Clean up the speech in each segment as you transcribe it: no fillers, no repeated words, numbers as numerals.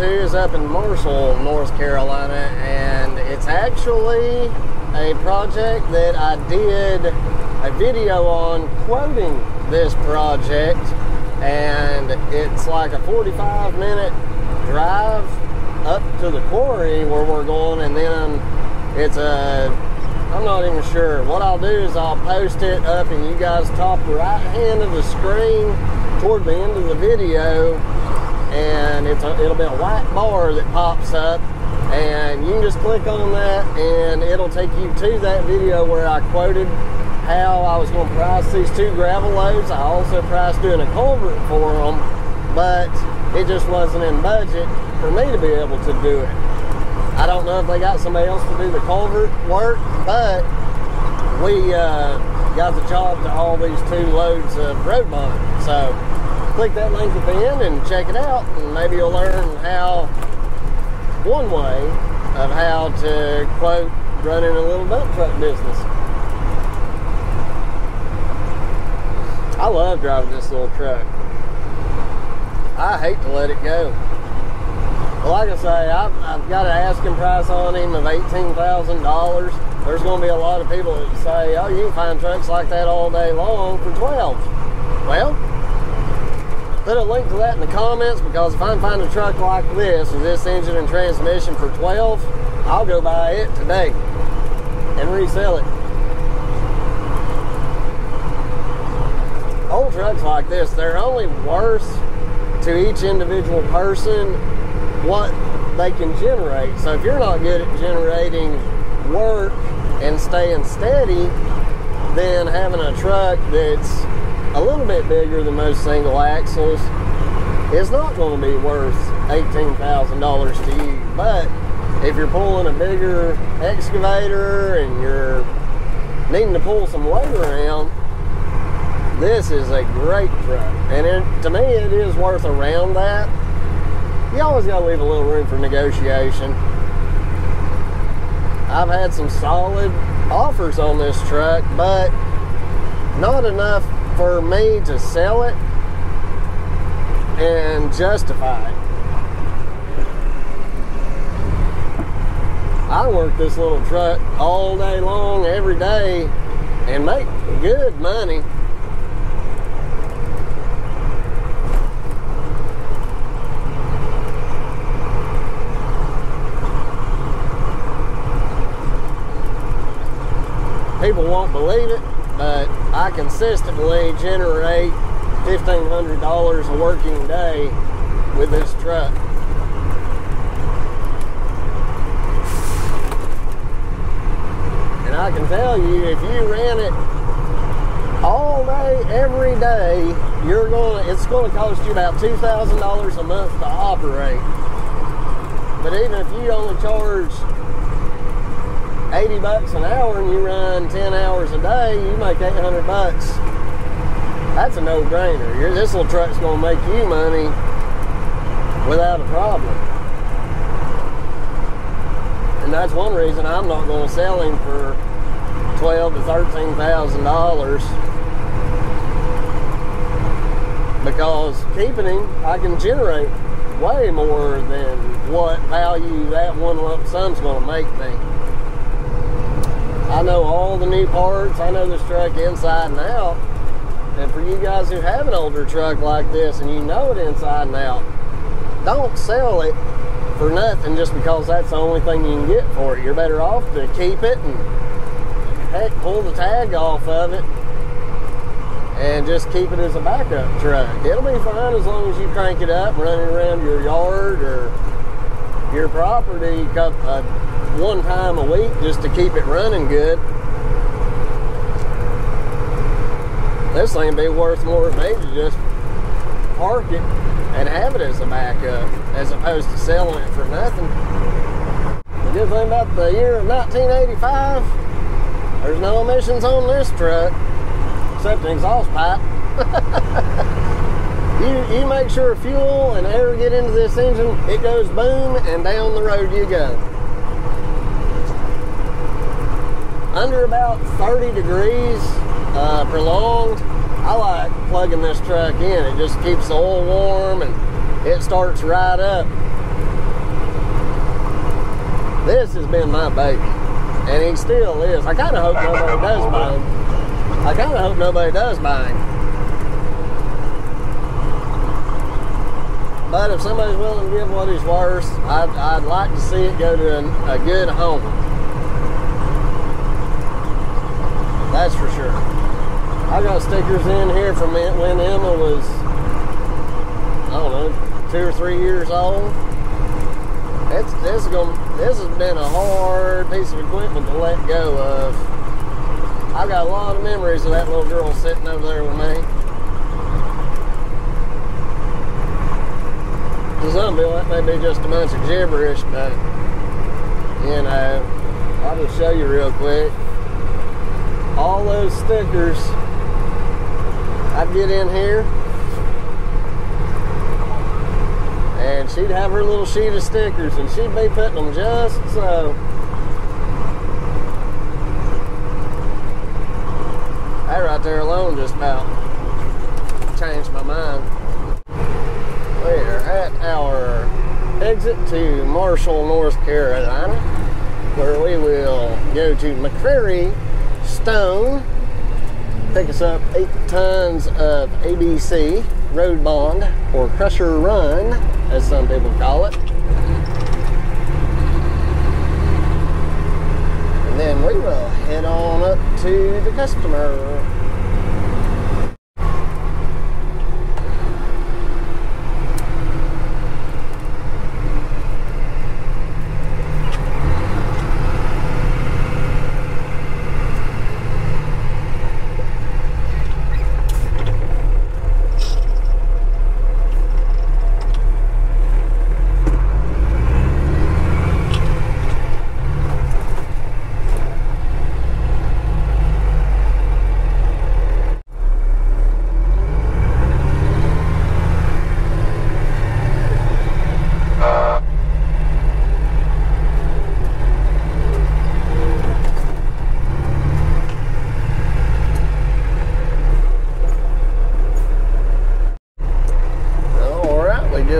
to is up in Marshall, North Carolina, and it's actually a project that I did a video on quoting this project, and it's like a 45-minute drive up to the quarry where we're going, and then it's I'm not even sure. What I'll do is I'll post it up in you guys' top right hand of the screen toward the end of the video, and it'll be a white bar that pops up, and you can just click on that and it'll take you to that video where I quoted how I was going to price these 2 gravel loads. I also priced doing a culvert for them, but it just wasn't in budget for me to be able to do it. I don't know if they got somebody else to do the culvert work, but we got the job to haul these 2 loads of road bond. So click that link at the end and check it out, and maybe you'll learn one way of how to quote running a little dump truck business. I love driving this little truck. I hate to let it go. Well, like I say, I've got an asking price on him of $18,000. There's going to be a lot of people that say, oh, you can find trucks like that all day long for $12,000. Well, put a link to that in the comments, because if I can find a truck like this with this engine and transmission for $12,000, I'll go buy it today and resell it. Old trucks like this, they're only worth to each individual person what they can generate. So if you're not good at generating work and staying steady, then having a truck that's a little bit bigger than most single axles is not going to be worth $18,000 to you. But if you're pulling a bigger excavator and you're needing to pull some weight around, this is a great truck. And to me, it is worth around that. You always got to leave a little room for negotiation. I've had some solid offers on this truck, but not enough for me to sell it and justify it. I work this little truck all day long, every day, and make good money. People won't believe it, but I consistently generate $1,500 a working day with this truck. And I can tell you, if you ran it all day, every day, it's going to cost you about $2,000 a month to operate. But even if you only charge $80 an hour and you run 10 hours a day, you make $800. That's a no-brainer. This little truck's going to make you money without a problem. And that's one reason I'm not going to sell him for $12,000 to $13,000, because keeping him, I can generate way more than what value that one lump sum's going to make me. I know all the new parts. I know this truck inside and out. And for you guys who have an older truck like this and you know it inside and out, don't sell it for nothing just because that's the only thing you can get for it. You're better off to keep it and, heck, pull the tag off of it and just keep it as a backup truck. It'll be fine as long as you crank it up, running around your yard or your property one time a week just to keep it running good. This thing would be worth more to me to just park it and have it as a backup as opposed to selling it for nothing. The good thing about the year of 1985, there's no emissions on this truck except the exhaust pipe. You make sure fuel and air get into this engine, it goes boom, and down the road you go. Under about 30 degrees prolonged, I like plugging this truck in. It just keeps the oil warm and it starts right up. This has been my baby, and he still is. I kind of hope nobody does buy him. I kind of hope nobody does buy him. But if somebody's willing to give what he's worth, I'd like to see it go to a good home. That's for sure. I got stickers in here from when Emma was, I don't know, 2 or 3 years old. This has been a hard piece of equipment to let go of. I got a lot of memories of that little girl sitting over there with me. To some people, that may be just a bunch of gibberish, but, you know, I'll just show you real quick. All those stickers, I'd get in here, and she'd have her little sheet of stickers, and she'd be putting them just so. That right there alone just about changed my mind. We're at our exit to Marshall, North Carolina, where we will go to McCrary Stone, pick us up 8 tons of ABC road bond, or crusher run, as some people call it. And then we will head on up to the customer.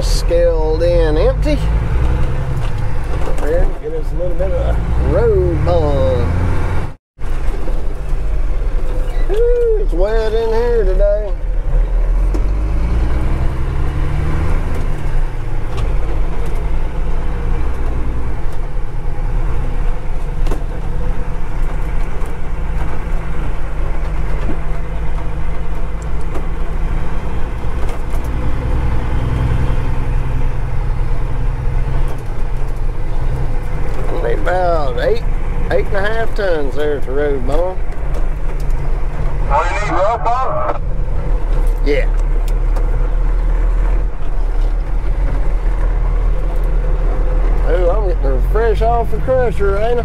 Scaled in empty. There, get us a little bit of road bond. Ooh, it's wet in here today. About 8.5 tons there at the road bond. Oh, you need road bond? Yeah. Oh, I'm getting her fresh off the crusher, ain't I?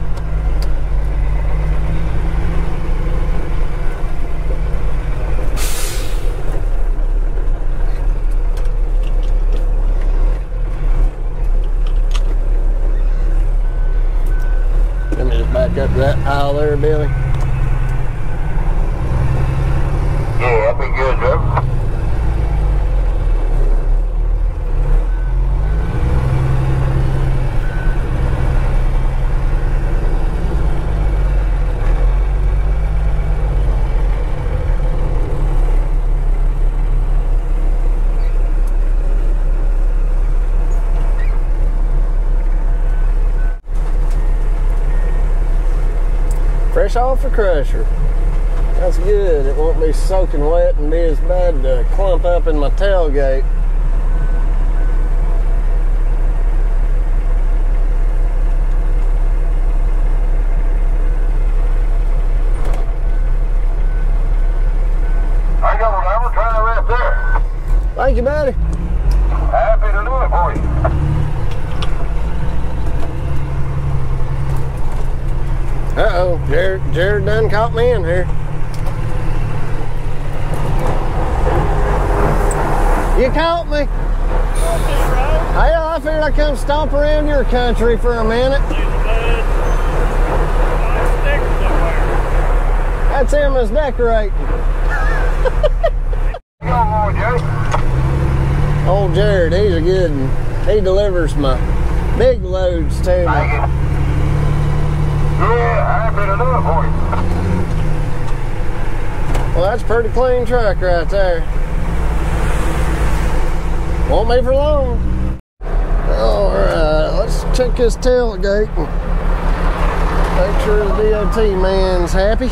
Back up to that pile there, Billy. Yeah, that'd be good, Joe. Fresh off the crusher. That's good. It won't be soaking wet and be as bad to clump up in my tailgate. I got whatever, try the rest there. Thank you, buddy. Happy to do it for you. Uh-oh, Jared done caught me in here. You caught me. Hell, I figured I'd come stomp around your country for a minute. That's Emma's decorating. Come on, Jay. Old Jared, he's a good one. He delivers my big loads to me. Thank you. Yeah, I've been enough for you. Well, that's a pretty clean truck right there. Won't be for long. Alright, let's check this tailgate. Make sure the DOT man's happy.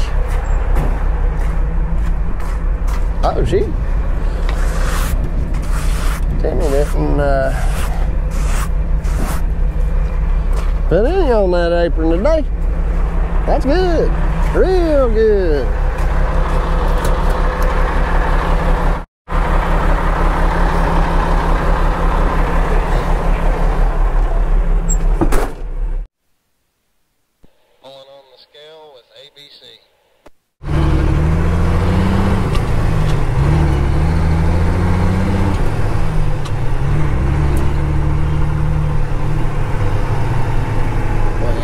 Oh, shoot. Timmy didn't put any on that apron today. That's good. Real good. Pulling on the scale with ABC.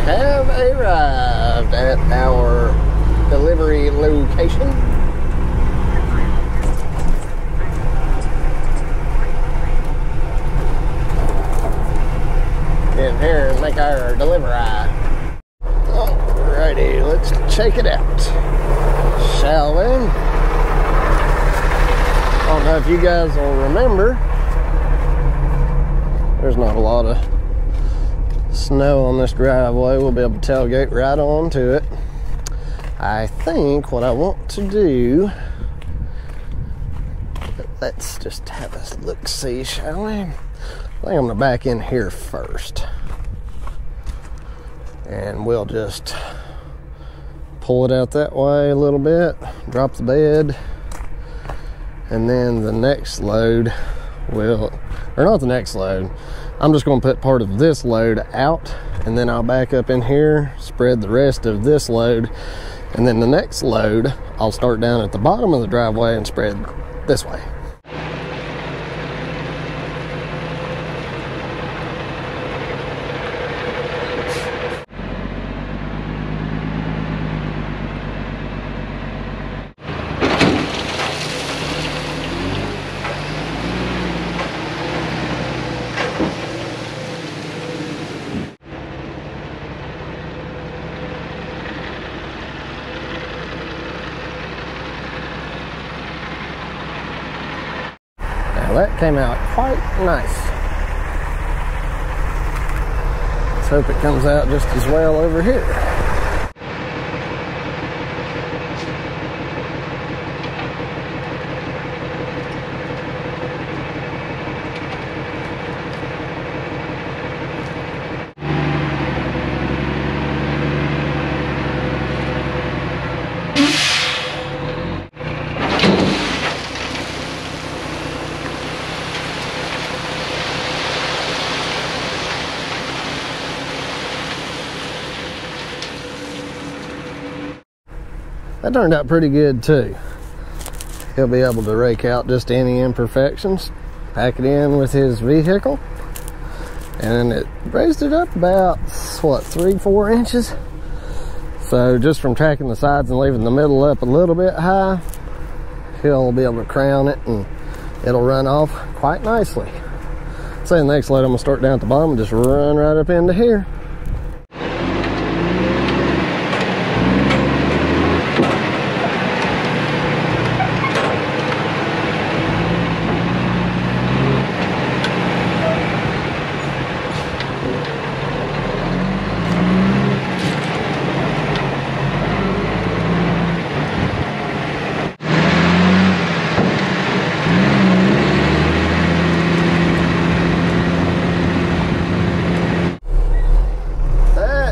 Have arrived at our delivery location. In here and make our delivery. Alrighty, let's check it out, shall we? I don't know if you guys will remember, there's not a lot of snow on this driveway. We'll be able to tailgate right onto it. I think what I want to do, let's just have a look-see, shall we? I think I'm gonna back in here first, and we'll just pull it out that way a little bit, drop the bed, and then the next load will, or not the next load, I'm just going to put part of this load out, and then I'll back up in here, spread the rest of this load, and then the next load I'll start down at the bottom of the driveway and spread this way. That came out quite nice. Let's hope it comes out just as well over here. That turned out pretty good too. He'll be able to rake out just any imperfections, pack it in with his vehicle, and it raised it up about, what, 3-4 inches? So just from tracking the sides and leaving the middle up a little bit high, he'll be able to crown it and it'll run off quite nicely. So the next load I'm gonna start down at the bottom and just run right up into here.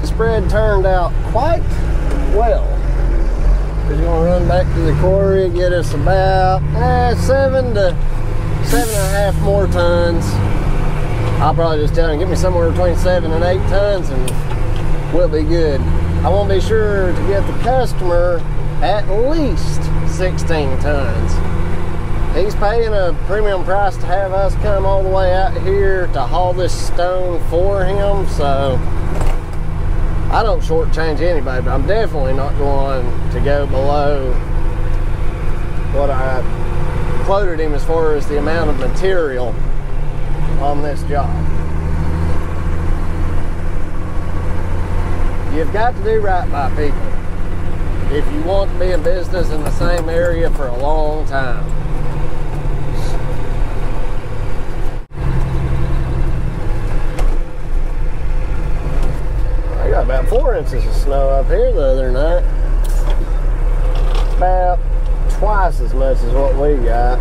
Spread turned out quite well. We're going to run back to the quarry, get us about 7 to 7.5 more tons. I'll probably just tell him, get me somewhere between 7 and 8 tons and we'll be good. I want to be sure to get the customer at least 16 tons. He's paying a premium price to have us come all the way out here to haul this stone for him, so I don't shortchange anybody, but I'm definitely not going to go below what I quoted him as far as the amount of material on this job. You've got to do right by people if you want to be in business in the same area for a long time. I got about 4 inches of snow up here the other night. About twice as much as what we got.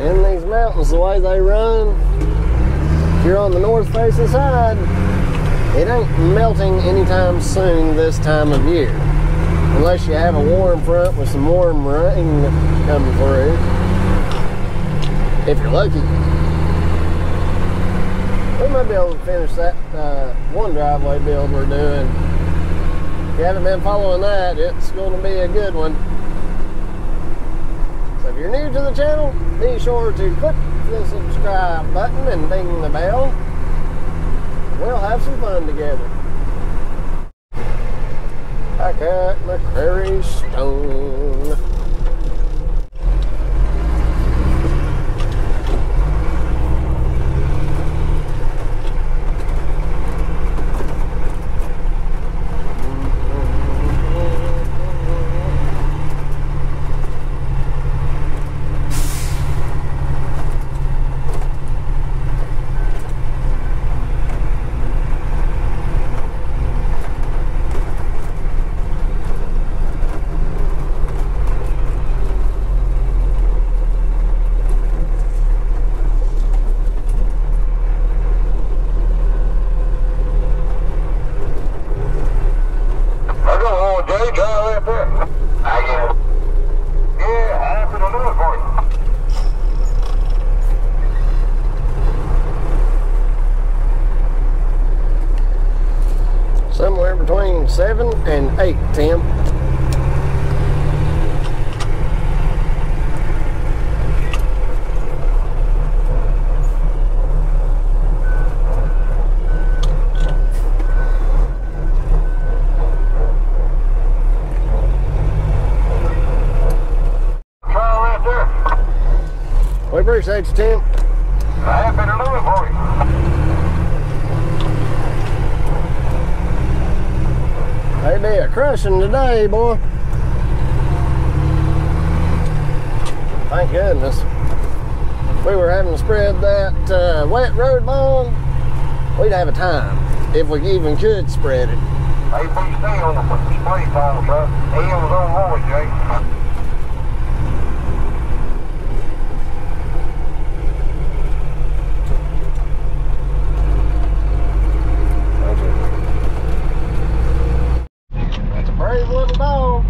In these mountains, the way they run, if you're on the north facing side, it ain't melting anytime soon this time of year. Unless you have a warm front with some warm rain coming through. If you're lucky. We might be able to finish that one driveway build we're doing. If you haven't been following that, it's going to be a good one. So if you're new to the channel, be sure to click the subscribe button and ding the bell. We'll have some fun together. Back at McCrary Stone. Somewhere between 7 and 8, Tim. We appreciate you, Tim. I have been looking for you. They be a crushing today, boy. Thank goodness. If we were having to spread that wet road bond, we'd have a time if we even could spread it. Hey, we stay on the spray foam, sir. He was on board, Jay. Brave little dog.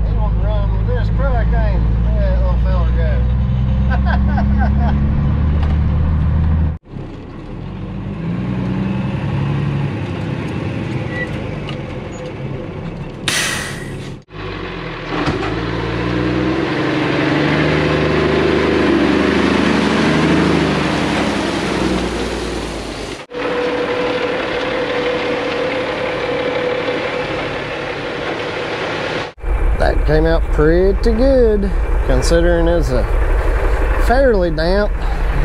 He won't run with this truck, ain't he? That little fella go. That came out pretty good, considering it's a fairly damp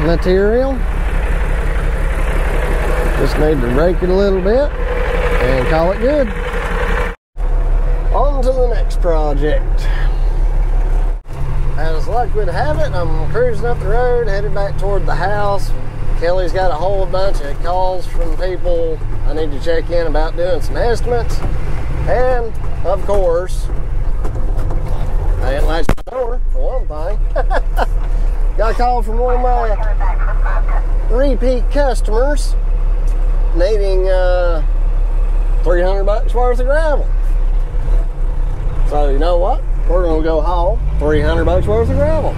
material. Just need to rake it a little bit and call it good. On to the next project. As luck would have it, I'm cruising up the road, headed back toward the house. Kelly's got a whole bunch of calls from people I need to check in about doing some estimates. And, of course, I didn't latch the door, for one thing. Got a call from one of my repeat customers needing $300 worth of gravel. So you know what? We're gonna go haul $300 worth of gravel.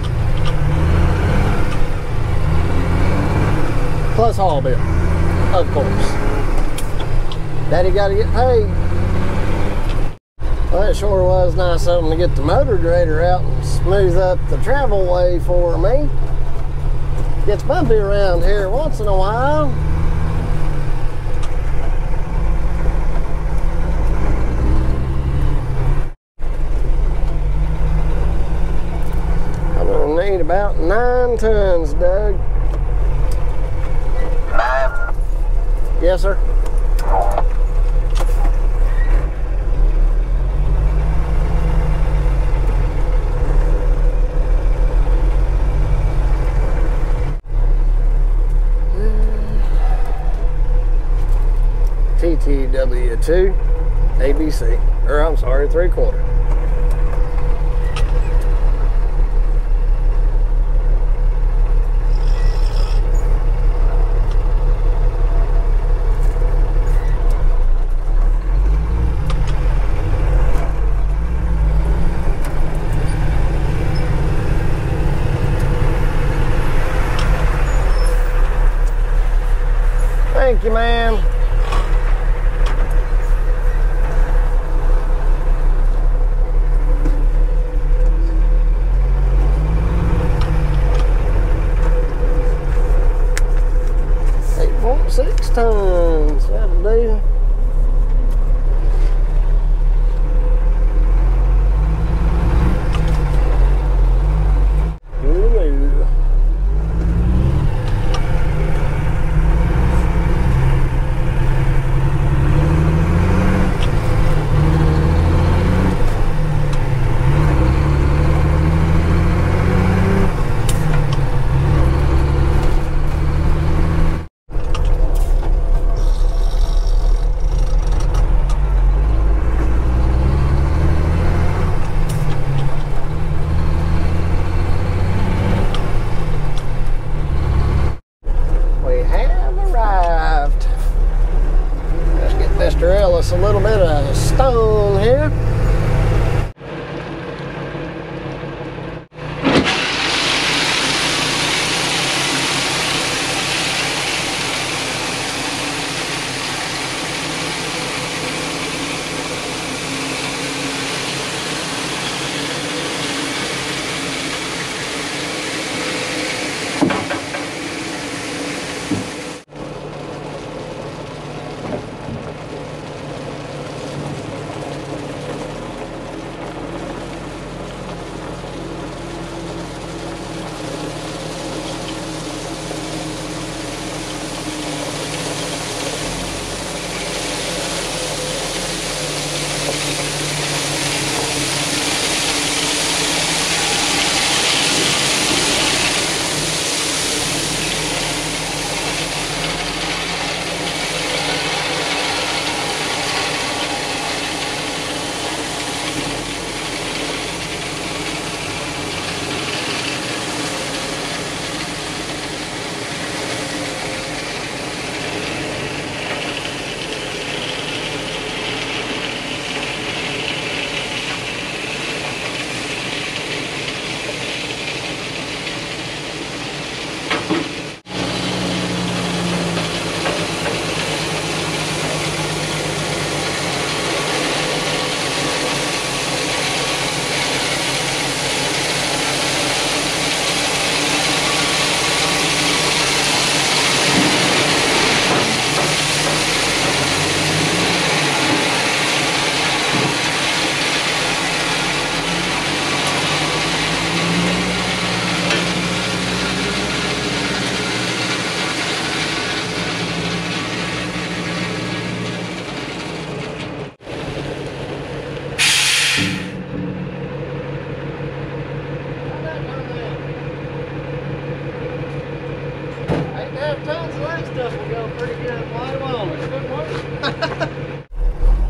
Plus haul bill, of course. Daddy gotta get paid. Well, it sure was nice of them to get the motor grader out and smooth up the travel way for me. Gets bumpy around here once in a while. About 9 tons, Doug. 9. Yes, sir. TTW2 ABC, or I'm sorry, 3/4. Thank you, ma'am. Six tons, that'll do. Ooh. Mr. Ellis a little bit of stone here.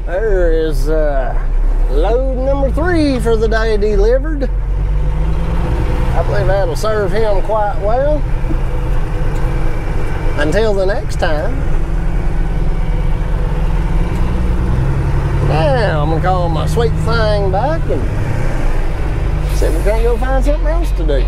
There is load number 3 for the day delivered. I believe that'll serve him quite well. Until the next time. Now I'm gonna call my sweet thing back and see if we can't go find something else to do.